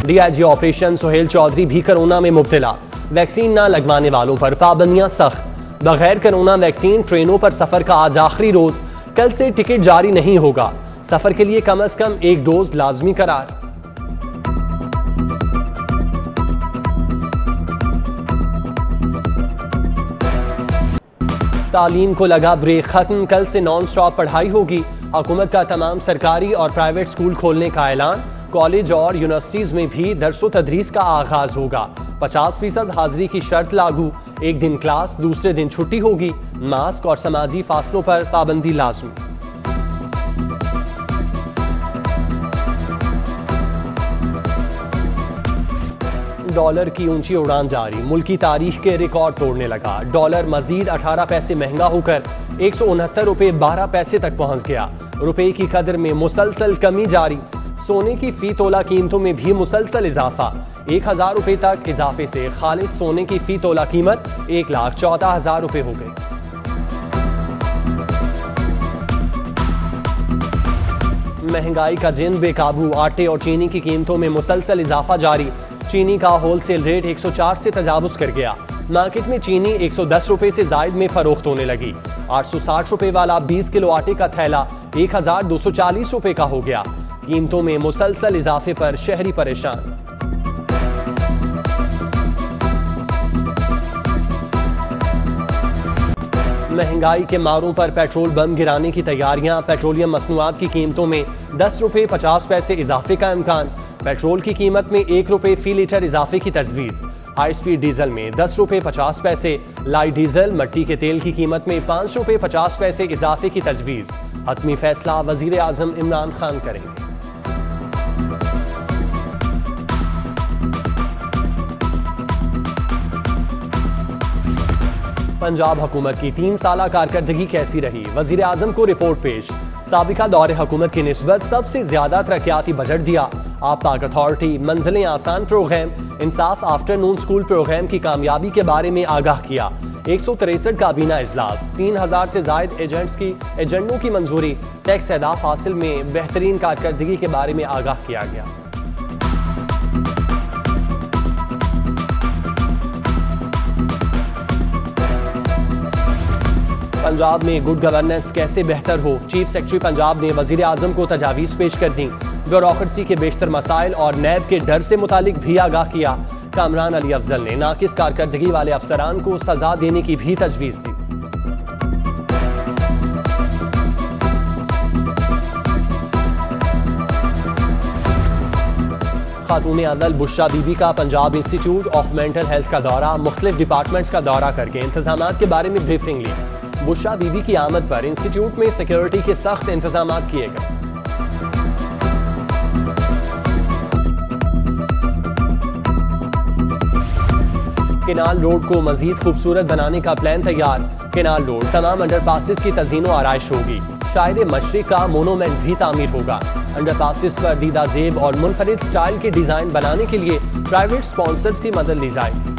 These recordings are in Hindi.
डीआईजी ऑपरेशन सुहेल चौधरी भी कोरोना में मुब्तला। वैक्सीन न लगवाने वालों पर पाबंदियां सख्त। बगैर कोरोना वैक्सीन ट्रेनों पर सफर का आज आखिरी रोज। कल से टिकट जारी नहीं होगा। सफर के लिए कम से कम 1 डोज लाजमी करार। तालीम को लगा ब्रेक खत्म। कल से नॉन स्टॉप पढ़ाई होगी। हुकूमत का तमाम सरकारी और प्राइवेट स्कूल खोलने का ऐलान। कॉलेज और यूनिवर्सिटीज में भी दरसो तदरीस का आगाज होगा। 50% हाजिरी की शर्त लागू। एक दिन क्लास, दूसरे दिन छुट्टी होगी। मास्क और समाजी फासलों पर पाबंदी लाजमी। डॉलर की ऊंची उड़ान जारी। मुल्क की तारीख के रिकॉर्ड तोड़ने लगा। डॉलर मजीद 18 पैसे महंगा होकर 169 रुपए 12 पैसे तक पहुंच गया। रुपए की कदर में मुसलसल कमी जारी। सोने की फी तोला कीमतों में भी मुसलसल इजाफा। 1000 रुपए तक इजाफे से खालिस सोने की फी तोला कीमत 1,14,000 रुपए हो गई। महंगाई का जिन बेकाबू। आटे और चीनी की कीमतों में मुसलसल इजाफा जारी। चीनी का होलसेल रेट 104 से तजावुज कर गया। मार्केट में चीनी 110 रुपए से जायद में फरोख्त होने लगी। 860 रुपए वाला 20 किलो आटे का थैला 1240 रुपए का हो गया। कीमतों में मुसलसल इजाफे पर शहरी परेशान। महंगाई के मारों पर पेट्रोल बम गिराने की तैयारियां। पेट्रोलियम मसनूआत की कीमतों में 10 रुपए 50 पैसे इजाफे का इम्कान। पेट्रोल की कीमत में 1 रुपए फी लीटर इजाफे की तजवीज़। हाई स्पीड डीजल में 10 रुपए 50 पैसे। लाइट डीजल, मट्टी के तेल की कीमत में 5 रुपए 50 पैसे इजाफे की तजवीज़। हतमी फैसला वजीर आजम इमरान खान करेंगे। पंजाब हुकूमत की 3 साला कारकर्दगी कैसी रही। वजीर आजम को रिपोर्ट पेश। साबिका दौरे हुकूमत की निस्बत सबसे ज्यादा तरक्याती बजट दिया। आप पाक अथॉरिटी, मंजिलें आसान प्रोग्राम, इंसाफ आफ्टरनून स्कूल प्रोग्राम की कामयाबी के बारे में आगाह किया। 163 काबीना इजलास। 3000 से जायद एजेंडों की मंजूरी। टैक्स अहदाफ हासिल में बेहतरीन कारकर्दगी के बारे में आगाह किया गया। पंजाब में गुड गवर्नेंस कैसे बेहतर हो। चीफ सेक्रेटरी पंजाब ने वजीर आजम को तजावीज़ पेश कर दी। ब्यूरोक्रेसी के बेशतर मसाइल और नैब के डर से मुतालिक भी आगाह किया। कामरान अली अफजल ने नाकिस कारकर्दगी वाले अफसरान को सजा देने की भी तजवीज़ दी। खातून अदल बुशरा बीबी का Punjab institute of mental health का दौरा। मुख्तलिफ डिपार्टमेंट्स का दौरा करके इंतजाम के बारे में ब्रीफिंग ली। बुशरा बीबी की आमद पर इंस्टीट्यूट में सिक्योरिटी के सख्त इंतजाम किए गए। केनाल रोड को मजीद खूबसूरत बनाने का प्लान तैयार। केनाल रोड तमाम अंडरपासेस की तज़ीनो आराइश होगी। शायर मशरिक का मोनूमेंट भी तामीर होगा। अंडरपासेस पर दीदा जेब और मुनफरिद स्टाइल के डिजाइन बनाने के लिए प्राइवेट स्पॉन्सर्स की मदद ली जाएगी।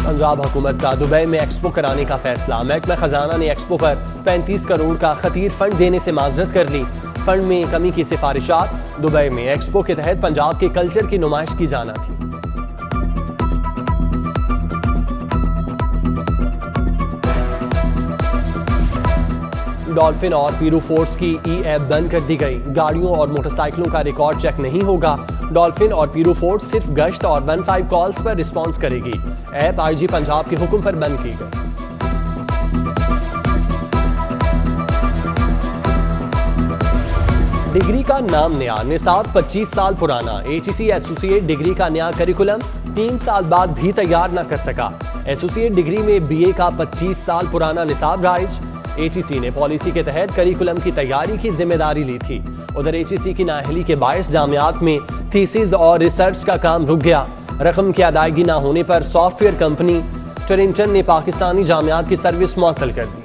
पंजाब हुकूमत का दुबई में एक्सपो कराने का फैसला। महकमा खजाना ने एक्सपो पर 35 करोड़ का खतीर फंड देने से माजरत कर ली। फंड में कमी की सिफारिशात। दुबई में एक्सपो के तहत पंजाब के कल्चर की नुमाइश की जाना थी। डॉल्फिन और पीरू फोर्स की ई-ऐप बंद कर दी गई। गाड़ियों और मोटरसाइकिलों का रिकॉर्ड चेक नहीं होगा। डॉल्फिन और पीरू फोर्स सिर्फ गश्त और 15 कॉल्स पर रिस्पॉन्स करेगी। ऐप आईजी पंजाब के हुक्म पर बंद की गई। डिग्री का नाम नया, निसाब 25 साल पुराना। एचईसी एसोसिएट डिग्री का नया करिकुलम 3 साल बाद भी तैयार न कर सका। एसोसिएट डिग्री में बीए का 25 साल पुराना निसाब राइज। एचईसी ने पॉलिसी के तहत करिकुलम की तैयारी की जिम्मेदारी ली थी। उधर एचईसी की नाअहली के बायस जामियात में थीसिस और रिसर्च का काम रुक गया। रकम की अदायगी न होने पर सॉफ्टवेयर कंपनी टरिंटन ने पाकिस्तानी जामियात की सर्विस मुअत्तल कर दी।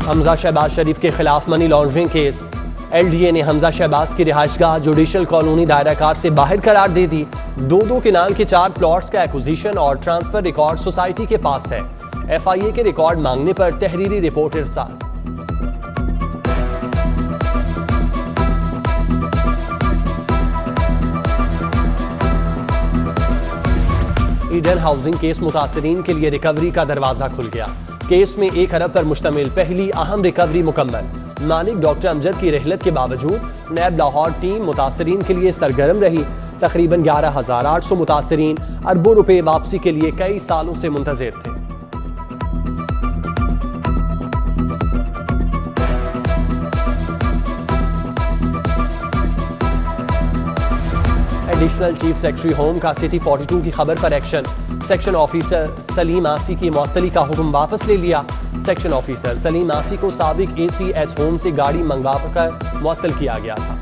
हमजा शहबाज शरीफ के खिलाफ मनी लॉन्ड्रिंग केस। LDA ने हमजा शहबाज की रिहाइशगाह जुडिशल कॉलोनी दायरा कार से बाहर करार दे दी। 2-2 किनाल के 4 प्लॉट्स का एक्विजिशन और ट्रांसफर रिकॉर्ड सोसाइटी के पास है। FIA के रिकॉर्ड मांगने पर तहरीरी रिपोर्ट इरसाल। ईडन हाउसिंग केस मुतासरीन के लिए रिकवरी का दरवाजा खुल गया। केस में 1 अरब पर मुश्तमिल पहली अहम रिकवरी मुकम्मल। मालिक डॉक्टर अमजद की रहलत के बावजूद नैब लाहौर टीम मुतासरीन के लिए सरगर्म रही। तकरीबन 11,800 मुतासरीन अरबों रुपए वापसी के लिए कई सालों से मुंतजिर थे। एडिशनल चीफ सेक्रेटरी होम का सिटी 42 की खबर पर एक्शन। सेक्शन ऑफिसर सलीम आसी की मुअत्तली का हुक्म वापस ले लिया। सेक्शन ऑफिसर सलीम आसी को साबिक ACS होम से गाड़ी मंगवाकर मुअत्तल किया गया था।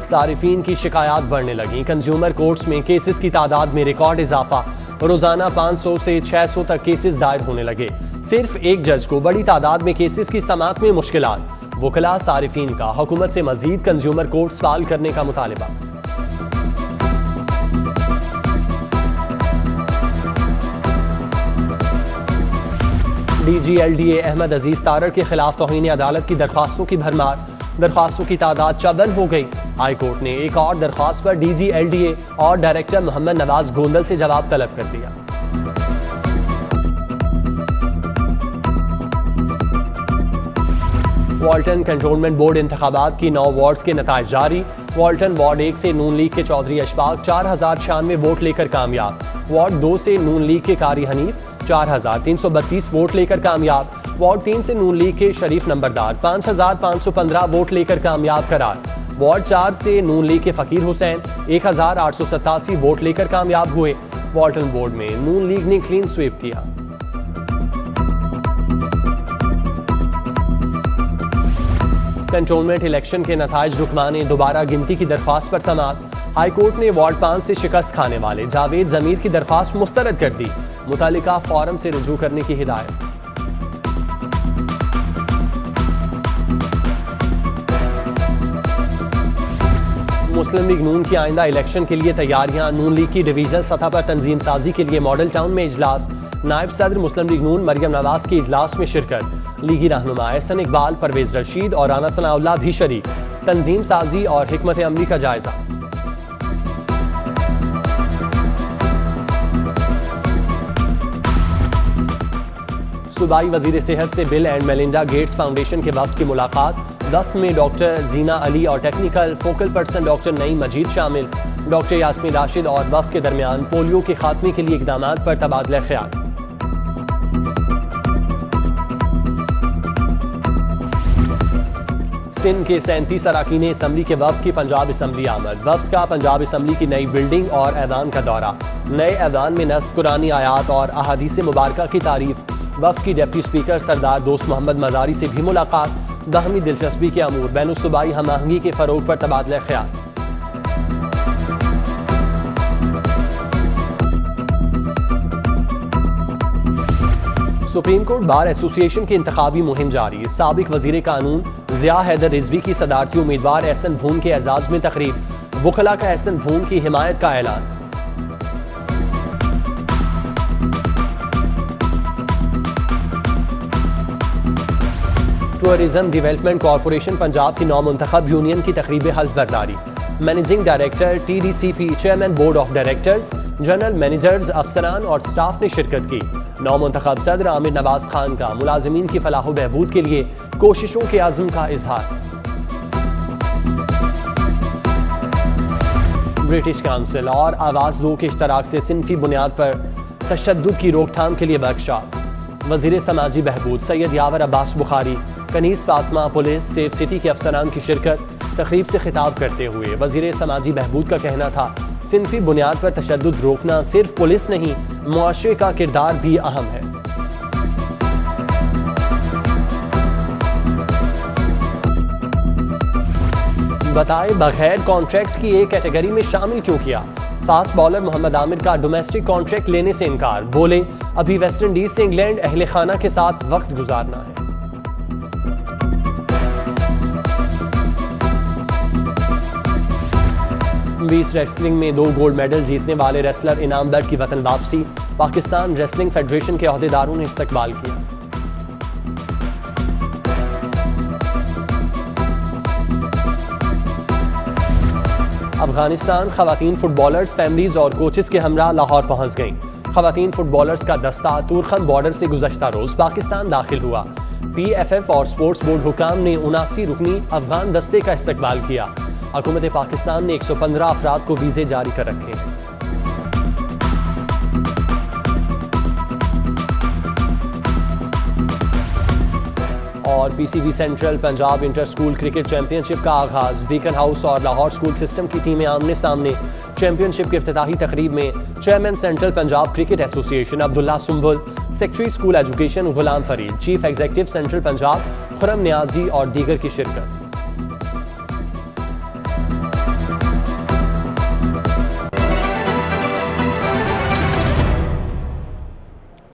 सारिफीन की शिकायत बढ़ने लगी। कंज्यूमर कोर्ट्स में केसेस की तादाद में रिकॉर्ड इजाफा। रोजाना 500 से 600 तक केसेस दायर होने लगे। सिर्फ एक जज को बड़ी तादाद में केसेस की समाअत में मुश्किलात। वकला सारिफीन का हुकूमत से मजीद कंज्यूमर कोर्ट्स फाल करने का मुतालिबा। DG LDA अहमद अजीज तारड़ के खिलाफ तौहीन अदालत की दरख्वास्तों की भरमार। दरख्वास्तों की तादाद 54 हो गई। हाई कोर्ट ने एक और दरख्वास्त पर DG LDA और डायरेक्टर मोहम्मद नवाज गोंदल से जवाब तलब कर दिया। वाल्टन कंटोनमेंट बोर्ड इंतखाबात की 9 वार्ड्स के नताइज जारी। वाल्टन वार्ड 1 से नून लीग के चौधरी अशफाक 4096 वोट लेकर कामयाब। वार्ड 2 से नून लीग के कारी हनीफ 4332 वोट लेकर कामयाब। वार्ड 3 से नून लीग के शरीफ नंबरदार 5515 वोट लेकर कामयाब करार। वार्ड 4 से नून लीग के फकीर हुसैन 1887 वोट लेकर कामयाब हुए। वाल्टन बोर्ड में नून लीग ने क्लीन स्वीप किया। कंटोनमेंट इलेक्शन के नताइज रुकवाने दोबारा गिनती की दरख्वास्त पर समाअत। हाई कोर्ट ने वार्ड 5 से शिकस्त खाने वाले जावेद जमीर की दरख्वास्त मुस्तरद कर दी। मुतालिका फॉरम से रुजू करने की हिदायत। मुस्लिम लीग नून की आइंदा इलेक्शन के लिए तैयारियां। नून लीग की डिवीजनल सतह पर तंजीम साजी के लिए मॉडल टाउन में इजलास। नायब सदर मुस्लिम लीग नून मरियम नवाज की इजलास में शिरकत। लीगी रहनुमा एहसन इकबाल, परवेज रशीद और राना सनाउल्लाह भी शरीक। तंजीम साजी और हिकमत अमली का जायजा। सूबाई वजीर सेहत से bill and Melinda Gates foundation के वफ्द की मुलाकात। वफ्द में डॉक्टर जीना अली और technical focal person doctor Naeem Majeed शामिल। डॉक्टर यास्मीन राशिद और वफ्द के दरमियान पोलियो के खात्मे के लिए इकदाम पर तबादला ख्याल। सिंध के 37 अरकान असम्बली के वफ्द की पंजाब असम्बली आमद। वफ्द का पंजाब असम्बली की नई बिल्डिंग और ऐवान का दौरा। नए ऐवान में नस्ब कुरानी आयात और अहादीस मुबारका की तारीफ। वफ्द की डिप्टी स्पीकर सरदार दोस्त मोहम्मद मजारी से भी मुलाकात। बाहमी दिलचस्पी के अमूर बैनुल सूबाई हम आहंगी के फरोग पर तबादला ख्याल। सुप्रीम कोर्ट बार एसोसिएशन की इंतखाबी मुहिम जारी। साबिक वजीर कानून ज़िया हैदर रिजवी की सदारती उम्मीदवार एहसन भून के एजाज में तकरीब। वकला का एहसन भून की हिमायत का ऐलान। टूरिज्म डेवलपमेंट कॉरपोरेशन पंजाब की नौमुंतखब यूनियन की तकरीब हल्फ बर्दारी। Managing director, TDCP, chairman board of directors, general managers, अफसरान और स्टाफ ने शिरकत की। नौमुंतखब सदर आमिर नवाज खान का मुलाजिमीन की फलाह व बहबूद के लिए कोशिशों के आज़म का इजहार। ब्रिटिश काउंसिल और आवाज़ दो के इश्तराक से सिनफी बुनियाद पर तशद्दुद की रोकथाम के लिए वर्कशॉप। वज़ीर समाजी बहबूद Syed Yawar Abbas Bukhari, Kaneez Fatima, police, safe city के अफसरान की शिरकत। तकरीब से खिताब करते हुए वज़ीर समाजी बहबूद का कहना था, सिनफी बुनियाद पर तशद्दुद रोकना सिर्फ पुलिस नहीं, मुआशरे का किरदार भी अहम है। बताए बगैर कॉन्ट्रैक्ट की एक कैटेगरी में शामिल क्यों किया? फास्ट बॉलर मोहम्मद आमिर का डोमेस्टिक कॉन्ट्रैक्ट लेने से इनकार, बोले अभी वेस्ट इंडीज से इंग्लैंड अहले खाना के साथ वक्त गुजारना है। बीस रेसलिंग में 2 गोल्ड मेडल जीतने वाले रेसलर इनाम दर की वतन वापसी, पाकिस्तान रेसलिंग फेडरेशन के अहदेदारों ने इस्तकबाल किया। अफगानिस्तान खवातीन फुटबॉलर्स फैमिलीज और कोचेस के हमरा लाहौर पहुंच गईं। खवातीन फुटबॉलर्स का दस्ता तुरखम बॉर्डर से गुज़श्ता रोज पाकिस्तान दाखिल हुआ। PFF और स्पोर्ट्स बोर्ड हुकाम ने 79 रुकनी अफगान दस्ते का इस्तकबाल किया। हुकूमत पाकिस्तान ने 115 अफराद को वीज़े जारी कर रखे हैं। और PCB central Punjab inter school cricket championship का आगाज, बीकन हाउस और लाहौर स्कूल सिस्टम की टीमें आमने सामने। चैंपियनशिप की इफ्तिताही तकरीब में chairman central Punjab cricket association Abdullah Sumbul, secretary school education Ghulam Farid, chief executive central Punjab Khurram Niazi और दीगर की शिरकत।